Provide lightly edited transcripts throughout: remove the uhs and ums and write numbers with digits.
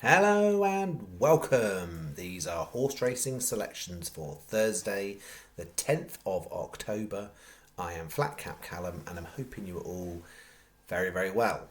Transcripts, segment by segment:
Hello and welcome. These are horse racing selections for Thursday, the 10th of October. I am Flatcap Callum and I'm hoping you are all very, very well.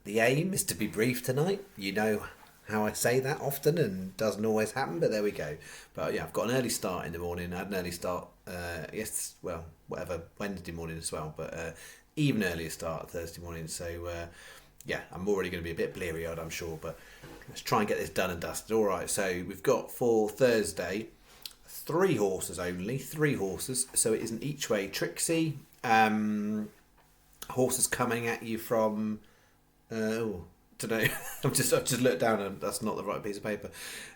The aim is to be brief tonight. You know how I say that often and doesn't always happen, but there we go. But yeah, I've got an early start in the morning. I had an early start, Wednesday morning as well, but even earlier start Thursday morning. So yeah, I'm already going to be a bit bleary-eyed, I'm sure, but let's try and get this done and dusted. All right, so we've got for Thursday three horses only, three horses. So it is an each way Trixie. Horses coming at you from don't know. I've just looked down and that's not the right piece of paper.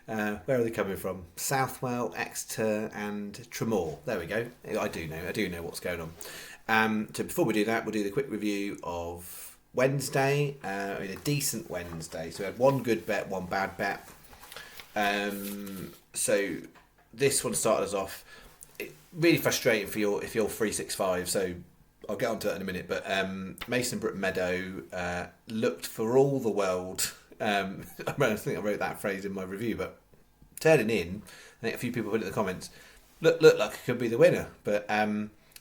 Where are they coming from? Southwell, Exeter, and Tramore. There we go. I do know what's going on. So before we do that, we'll do the quick review of Wednesday. A decent Wednesday. So we had one good bet, one bad bet. So this one started us off really frustrating for if you're 365. So I'll get onto that in a minute, but Mason Brook Meadow looked for all the world. I think I wrote that phrase in my review, but turning in, I think a few people put it in the comments, looked like it could be the winner, but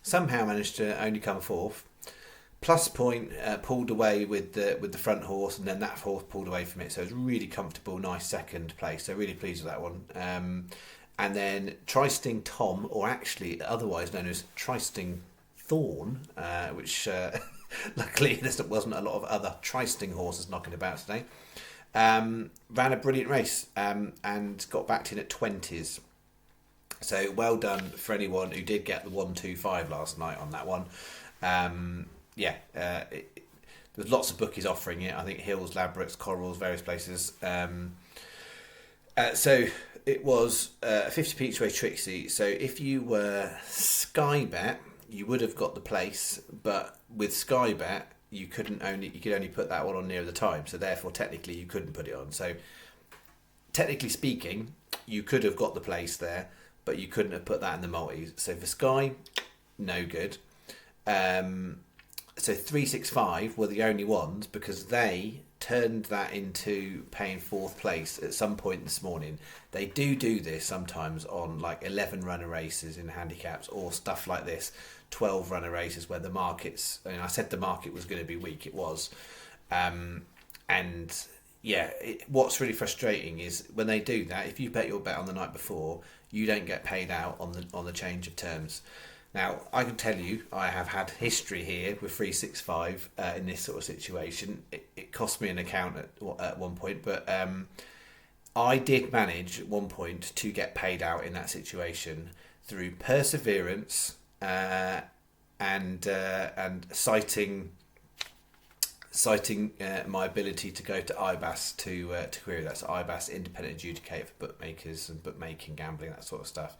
somehow managed to only come fourth. Plus point pulled away with the front horse, and then that horse pulled away from it. So it was really comfortable, nice second place. So really pleased with that one. And then Tristing Tom, or actually otherwise known as Tristing Thorn, which luckily there wasn't a lot of other Tristing horses knocking about today, ran a brilliant race and got backed in at 20s. So well done for anyone who did get the 125 last night on that one. There's lots of bookies offering it. I think Hills, Labrets, Corals, various places. So it was a 50p each way Trixie. So if you were Sky Bet, you would have got the place, but with Sky Bet, you could only put that one on near the time. So therefore, technically, you couldn't put it on. So technically speaking, you could have got the place there, but you couldn't have put that in the multis. So for Sky, no good. So 365 were the only ones because they turned that into paying fourth place at some point this morning. They do this sometimes on like 11 runner races in handicaps or stuff like this, 12 runner races where the markets, I said the market was going to be weak, it was. What's really frustrating is when they do that, if you bet your bet on the night before, you don't get paid out on the change of terms. Now, I can tell you, I have had history here with 365 in this sort of situation. It cost me an account at one point, but I did manage at one point to get paid out in that situation through perseverance and citing my ability to go to IBAS to query that. So IBAS, independent adjudicator for bookmakers and bookmaking, gambling, that sort of stuff.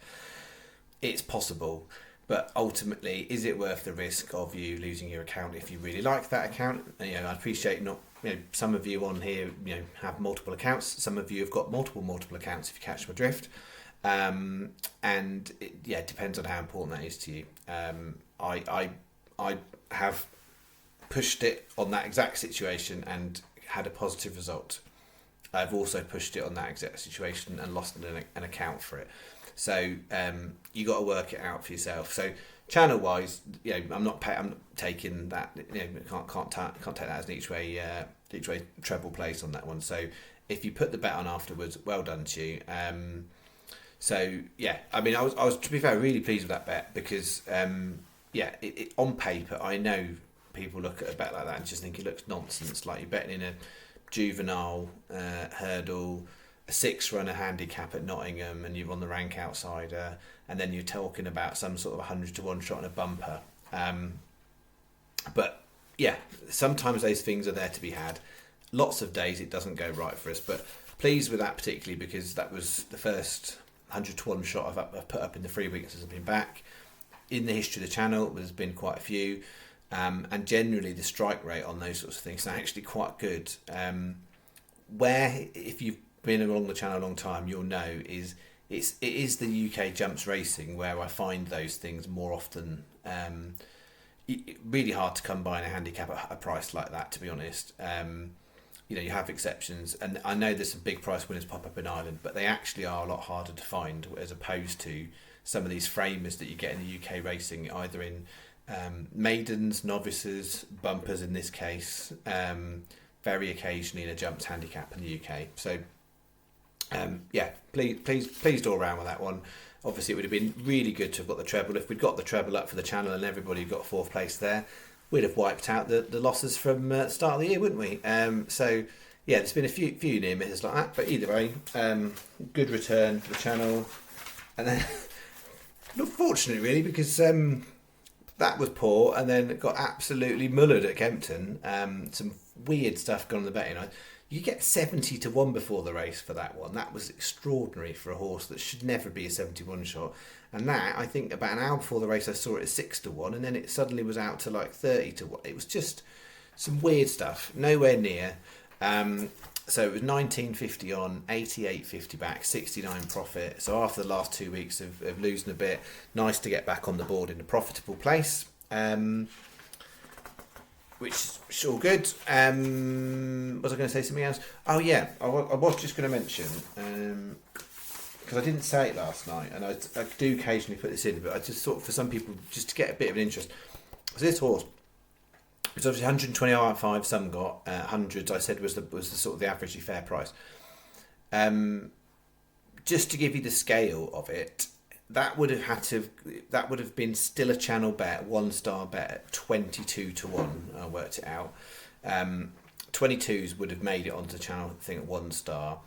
It's possible. But ultimately, is it worth the risk of you losing your account if you really like that account? I appreciate some of you on here have multiple accounts. Some of you have got multiple accounts if you catch my drift. It depends on how important that is to you. I have pushed it on that exact situation and had a positive result. I've also pushed it on that exact situation and lost an account for it. So you got to work it out for yourself. So channel wise, I'm not taking that. Can't take that as an each way treble place on that one. So if you put the bet on afterwards, well done to you. I was to be fair really pleased with that bet because on paper I know people look at a bet like that and just think it looks nonsense. Like you're betting in a juvenile hurdle, a 6-runner handicap at Nottingham, and you're on the rank outsider, and then you're talking about some sort of 100 to 1 shot and a bumper. Sometimes those things are there to be had. Lots of days it doesn't go right for us, but pleased with that particularly because that was the first 100 to 1 shot I've put up in the 3 weeks since I've been back. In the history of the channel, there's been quite a few, and generally the strike rate on those sorts of things is actually quite good. Where if you've been along the channel a long time, you'll know it is the UK jumps racing where I find those things more often. Really hard to come by in a handicap at a price like that, to be honest. you have exceptions, and I know there's some big price winners pop up in Ireland, but they actually are a lot harder to find as opposed to some of these framers that you get in the UK racing, either in maidens, novices, bumpers in this case, very occasionally in a jumps handicap in the UK. So pleased all round with that one. Obviously, it would have been really good to have got the treble. If we'd got the treble up for the channel and everybody got fourth place there, we'd have wiped out the losses from the start of the year, wouldn't we? So there's been a few near misses like that, but either way, good return for the channel. And then, unfortunately, really, because that was poor, and then it got absolutely mullered at Kempton. Some weird stuff going on the betting. You get 70 to 1 before the race for that one. That was extraordinary for a horse that should never be a 71 shot. And that, I think, about an hour before the race, I saw it at 6 to 1, and then it suddenly was out to like 30 to 1. It was just some weird stuff, nowhere near. So it was 19.50 on, 88.50 back, 69 profit. So after the last 2 weeks of losing a bit, nice to get back on the board in a profitable place. Which is all good. Was I going to say something else? Oh yeah, I was just going to mention, because I didn't say it last night, and I do occasionally put this in, but I just thought for some people, just to get a bit of an interest. So this horse, it's obviously 120 some got, hundreds I said was the sort of the averagely fair price. Just to give you the scale of it, that would have been still a channel bet, 1-star bet at 22 to 1. I worked it out. 22s would have made it onto the channel thing at 1 star.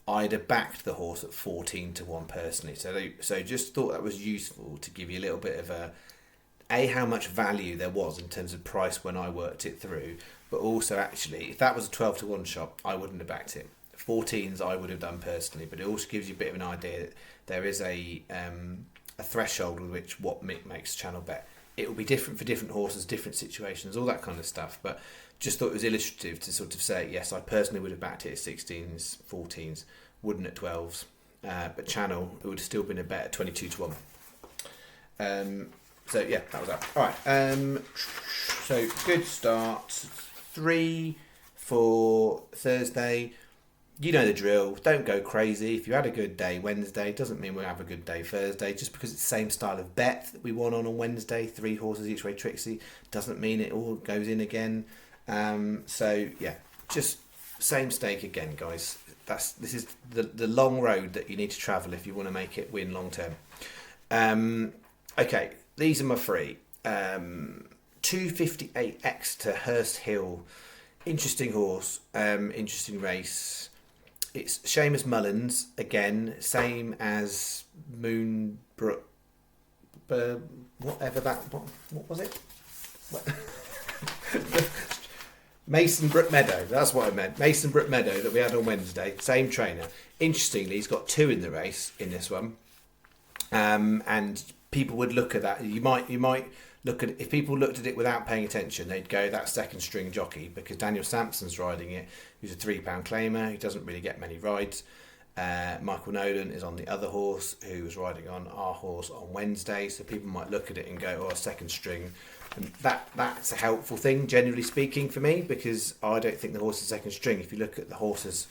I'd have backed the horse at 14 to 1 personally. So just thought that was useful to give you a little bit of how much value there was in terms of price when I worked it through, but also actually if that was a 12 to 1 shot, I wouldn't have backed it. 14s I would have done personally, but it also gives you a bit of an idea that there is a threshold with which what makes channel bet. It will be different for different horses, different situations, all that kind of stuff, but just thought it was illustrative to sort of say, yes, I personally would have backed it at 16s, 14s, wouldn't at 12s, but channel, it would have still been a bet at 22 to 1. So yeah, that was that. All right, so good start. 3 for Thursday. You know the drill. Don't go crazy. If you had a good day Wednesday, doesn't mean we'll have a good day Thursday. Just because it's the same style of bet that we won on Wednesday, 3 horses each way Trixie, doesn't mean it all goes in again. So yeah, just same stake again, guys. This is the long road that you need to travel if you want to make it win long term. Okay, these are my 3. 258 Exeter Hurst Hill. Interesting horse. Interesting race. It's Seamus Mullins again, same as Moonbrook. Whatever that. What was it? Mason Brook Meadow. That's what I meant. Mason Brook Meadow that we had on Wednesday. Same trainer. Interestingly, he's got 2 in the race in this one, and people would look at that. You might look at it, if people looked at it without paying attention, they'd go, that's second string jockey, because Daniel Sampson's riding it, who's a £3 claimer, he doesn't really get many rides. Michael Nolan is on the other horse, who was riding on our horse on Wednesday, so people might look at it and go, oh, second string. And that's a helpful thing, generally speaking, for me, because I don't think the horse is second string. If you look at the horse's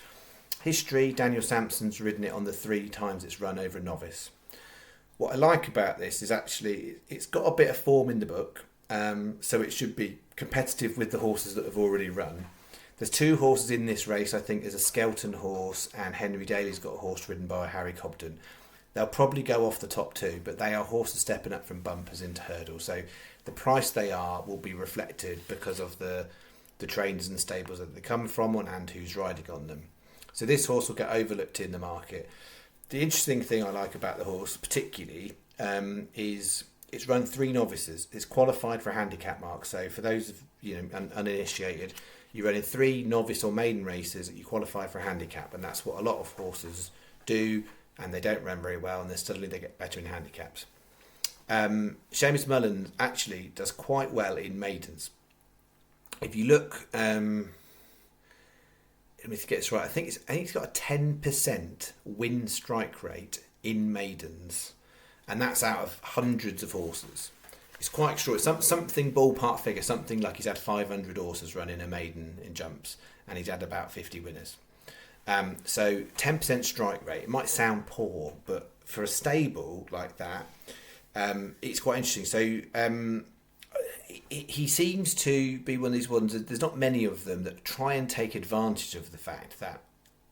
history, Daniel Sampson's ridden it on the 3 times it's run over a novice. What I like about this is actually it's got a bit of form in the book, so it should be competitive with the horses that have already run. There's 2 horses in this race. I think there's a Skelton horse, and Henry Daly's got a horse ridden by Harry Cobden. They'll probably go off the top 2, but they are horses stepping up from bumpers into hurdles. So the price they are will be reflected because of the trainers and stables that they come from and who's riding on them. So this horse will get overlooked in the market. The interesting thing I like about the horse particularly is it's run 3 novices. It's qualified for a handicap mark. So for those of uninitiated, you're running 3 novice or maiden races that you qualify for a handicap, and that's what a lot of horses do, and they don't run very well, and then suddenly they get better in handicaps. Seamus Mullins actually does quite well in maidens. If you look, let me get this right. I think he's got a 10% win strike rate in maidens, and that's out of hundreds of horses. It's quite extraordinary. Something ballpark figure, something like he's had 500 horses running a maiden in jumps, and he's had about 50 winners. So 10% strike rate. It might sound poor, but for a stable like that, it's quite interesting. So he seems to be one of these ones. There's not many of them that try and take advantage of the fact that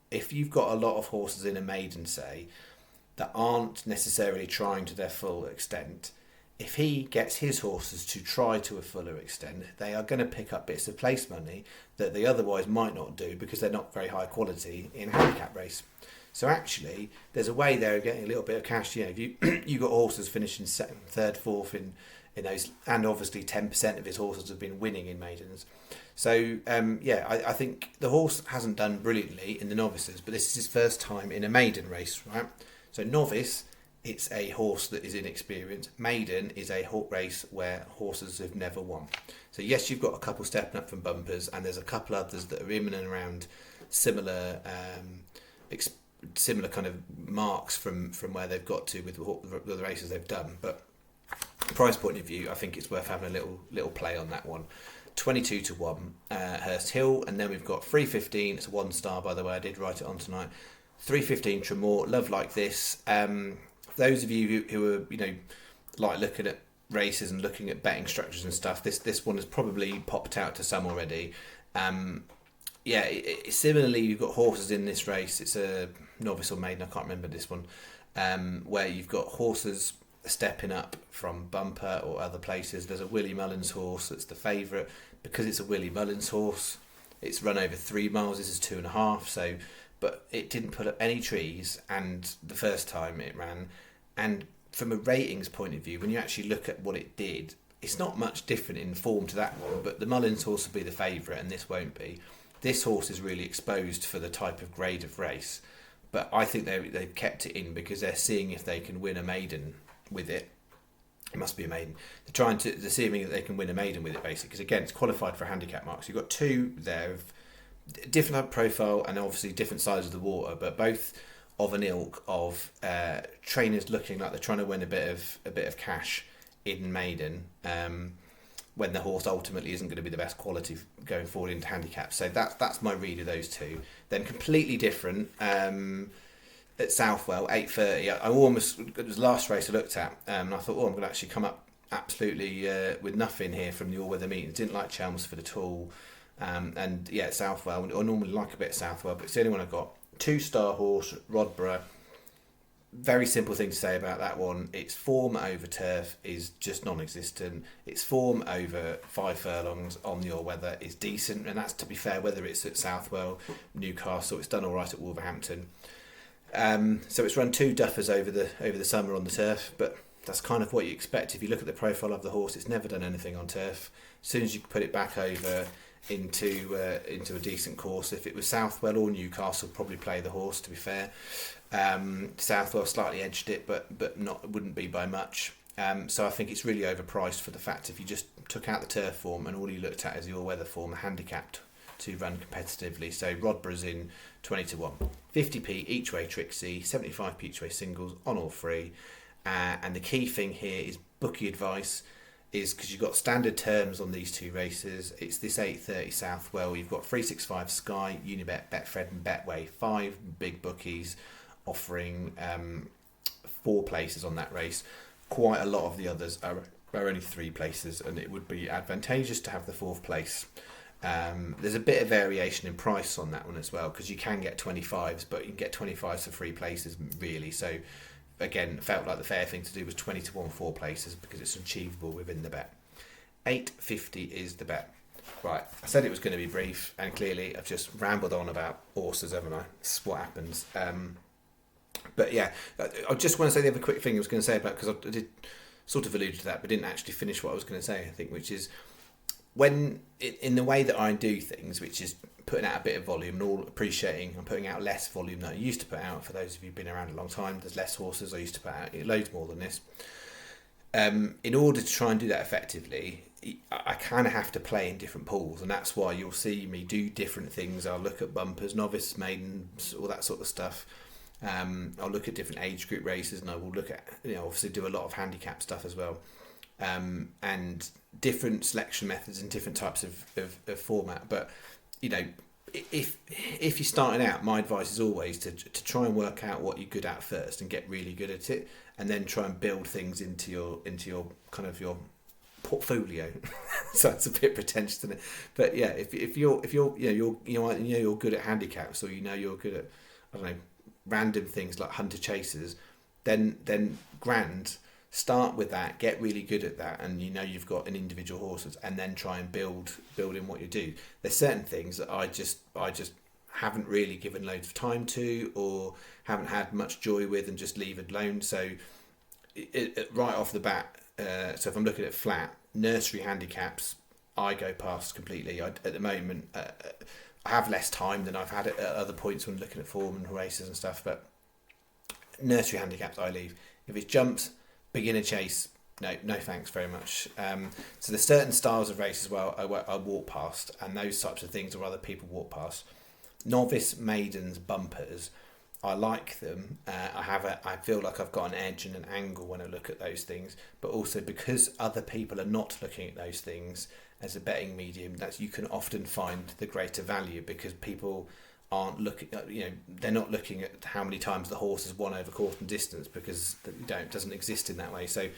if you've got a lot of horses in a maiden, say, that aren't necessarily trying to their full extent, if he gets his horses to try to a fuller extent, they are going to pick up bits of place money that they otherwise might not do because they're not very high quality in a handicap race. So actually, there's a way there of getting a little bit of cash. You know, if you got horses finishing second, third, fourth in those, and obviously 10% of his horses have been winning in maidens. So I think the horse hasn't done brilliantly in the novices, but this is his first time in a maiden race, right? So novice, it's a horse that is inexperienced. Maiden is a race where horses have never won. So yes, you've got a couple stepping up from bumpers, and there's a couple others that are in and around similar similar kind of marks from where they've got to with the races they've done. But price point of view, I think it's worth having a little play on that one. 22 to 1 Hurst Hill, and then we've got 315. It's a 1 star, by the way. I did write it on tonight. 315 Tramore, Love Like This. Those of you who are, you know, like looking at races and looking at betting structures and stuff, this one has probably popped out to some already. Similarly, you've got horses in this race. It's a novice or maiden, I can't remember this one, where you've got horses stepping up from bumper or other places. There's a Willie Mullins horse that's the favourite because it's a Willie Mullins horse. It's run over 3 miles. This is 2.5. So, but it didn't put up any trees, and the first time it ran. And from a ratings point of view, when you actually look at what it did, it's not much different in form to that one, but the Mullins horse will be the favourite and this won't be. This horse is really exposed for the type of grade of race, but I think they've kept it in because they're seeing if they can win a maiden with it. It must be a maiden. They're seeing that they can win a maiden with it, basically, because again, it's qualified for handicap marks. You've got two there of different type of profile and obviously different sides of the water, but both of an ilk of trainers looking like they're trying to win a bit of cash in maiden, when the horse ultimately isn't going to be the best quality going forward into handicap. So that's my read of those two. Then completely different at Southwell, 8:30. It was the last race I looked at, and I thought, I'm going to actually come up absolutely with nothing here from the all-weather meetings. Didn't like Chelmsford at all. Southwell. I normally like a bit of Southwell, but it's the only one I've got. 2-star horse, Rodborough. Very simple thing to say about that one. Its form over turf is just non-existent. Its form over 5 furlongs on the all-weather is decent, and that's, to be fair, whether it's at Southwell, Newcastle. It's done all right at Wolverhampton. So it's run 2 duffers over the summer on the turf, but that's kind of what you expect. If you look at the profile of the horse, it's never done anything on turf. As soon as you put it back over into a decent course, if it was Southwell or Newcastle, probably play the horse, to be fair. Southwell slightly edged it, but wouldn't be by much. So I think it's really overpriced for the fact if you just took out the turf form and all you looked at is the all-weather form, handicapped to run competitively. So Rodborough's in 20 to 1. 50p each way Trixie, 75p each way singles on all 3. And the key thing here is bookie advice, is because you've got standard terms on these 2 races. It's this 8:30 Southwell. You've got 365 Sky, Unibet, Betfred and Betway, 5 big bookies offering 4 places on that race. Quite a lot of the others are only 3 places, and it would be advantageous to have the 4th place. There's a bit of variation in price on that one as well, because you can get 25s, but you can get 25s for 3 places really. So again, felt like the fair thing to do was 20 to 1 4 places because it's achievable within the bet. 8.50 is the bet. Right, I said it was going to be brief, and clearly I've just rambled on about horses, haven't I? That's what happens. But yeah, I just want to say the other quick thing I was going to say about, because I did sort of allude to that, but didn't actually finish what I was going to say, I think, which is when, in the way that I do things, which is putting out a bit of volume and all appreciating I'm putting out less volume than I used to put out. For those of you who've been around a long time, there's less horses. I used to put out loads more than this. In order to try and do that effectively, I kind of have to play in different pools, and that's why you'll see me do different things. I'll look at bumpers, novice, maidens, all that sort of stuff. I'll look at different age group races, and I will look at, obviously do a lot of handicap stuff as well. and different selection methods and different types of format. But you know, if you're starting out, my advice is always to try and work out what you're good at first and get really good at it, and then try and build things into your kind of your portfolio. So it's a bit pretentious, isn't it? But yeah, if you're you're good at handicaps, or you're good at, I don't know, random things like hunter chasers, then grand. Start with that, get really good at that, and you've got an individual horses, and then try and build in what you do. There's certain things that I just haven't really given loads of time to, or haven't had much joy with, and just leave it alone. So right off the bat, so if I'm looking at flat nursery handicaps, I go past completely. At the moment, I have less time than I've had at other points when looking at form and races and stuff, but nursery handicaps I leave. If it's jumps, beginner chase, no thanks very much. So there's certain styles of race as well I walk past, and those types of things, or other people walk past. Novice maidens bumpers, I like them. I feel like I've got an edge and an angle when I look at those things, but also because other people are not looking at those things as a betting medium, that you can often find the greater value, because people aren't looking, they're not looking at how many times the horse has won over course and distance, because it doesn't exist in that way. So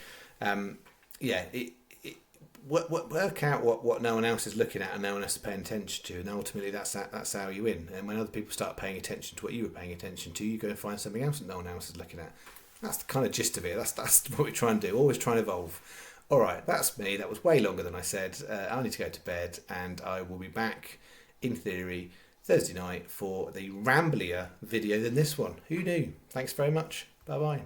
work out what no one else is looking at and no one else is paying attention to, and ultimately that's how you win. And when other people start paying attention to what you were paying attention to, you're going to find something else that no one else is looking at. That's the kind of gist of it. That's what we try and do, always try and evolve. All right, that's me. That was way longer than I said. I need to go to bed, and I will be back, in theory, Thursday night for the ramblier video than this one. Who knew? Thanks very much. Bye bye.